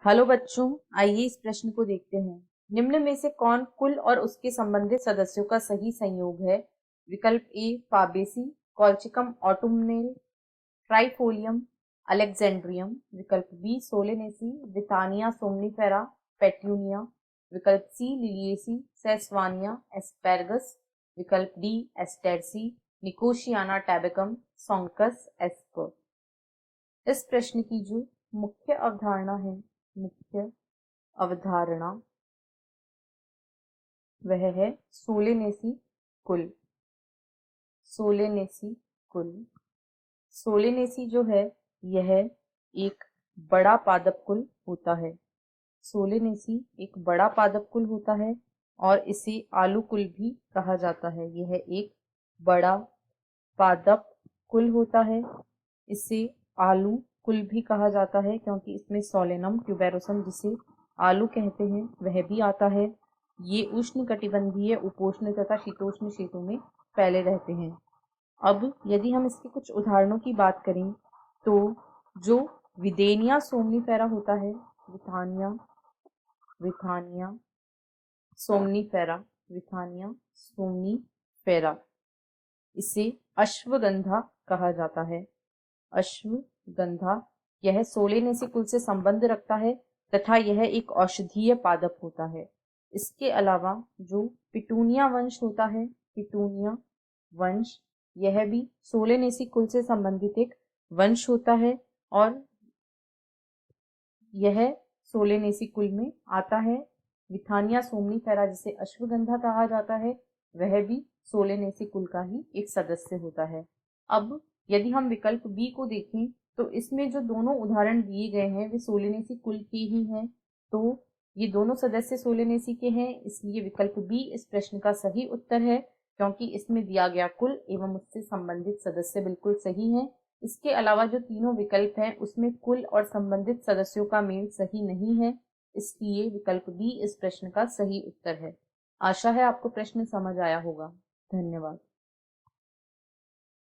Hello बच्चों, आइए इस प्रश्न को देखते हैं। निम्न में से कौन कुल और उसके संबंधित सदस्यों का सही संयोग है? विकल्प A Fabaceae, Colchicum autumnale, Trifolium, alexandrinum. विकल्प B Solanaceae, Withania somnifera, Petunia. विकल्प सी लिलिएसी, सेसवानिया, एस्पेरगस। विकल्प डी एस्टेरसी, निकोशियाना टैबेकम, सोंकस एस्पर। इस प्रश्न की जो मुख्य अवधारणा है, मुख्य अवधारणा वह है सोलेनेसी कुल। सोलेनेसी कुल, सोलेनेसी जो है यह एक बड़ा पादप कुल होता है। सोलेनेसी एक बड़ा पादप कुल होता है और इसे आलू कुल भी कहा जाता है। यह एक बड़ा पादप कुल होता है, इसे आलू कुल भी कहा जाता है क्योंकि इसमें सोलेनम ट्यूबेरोसम, जिसे आलू कहते हैं, वह भी आता है। ये उष्णकटिबंधीय, उपोष्ण तथा शीतोष्ण क्षेत्रों में फैले रहते हैं। अब यदि हम इसके कुछ उदाहरणों की बात करें तो जो विदेनिया सोमनीफेरा होता है, Withania Withania somnifera, Withania somnifera, इसे अश्वगंधा कहा जाता है। अश्वगंधा यह सोलेनेसी कुल से संबंध रखता है तथा यह एक औषधीय पादप होता है। इसके अलावा जो पिटूनिया वंश होता है, पिटूनिया वंश, यह भी सोलेनेसी कुल से संबंधित एक वंश होता है और यह सोलेनेसी कुल में आता है। विथानिया सोमनीफेरा, जिसे अश्वगंधा कहा जाता है, वह भी सोलेनेसी कुल का ही एक सदस्य होता है। अब यदि हम विकल्प बी को देखें तो इसमें जो दोनों उदाहरण दिए गए हैं वे सोलेनेसी कुल के ही हैं। तो ये दोनों सदस्य सोलेनेसी के हैं, इसलिए विकल्प बी इस प्रश्न का सही उत्तर है, क्योंकि इसमें दिया गया कुल एवं उससे संबंधित सदस्य बिल्कुल सही हैं। इसके अलावा जो तीनों विकल्प हैं उसमें कुल और संबंधित सदस्यों का मेल सही नहीं है, इसलिए विकल्प बी इस प्रश्न का सही उत्तर है। आशा है आपको प्रश्न समझ आया होगा। धन्यवाद।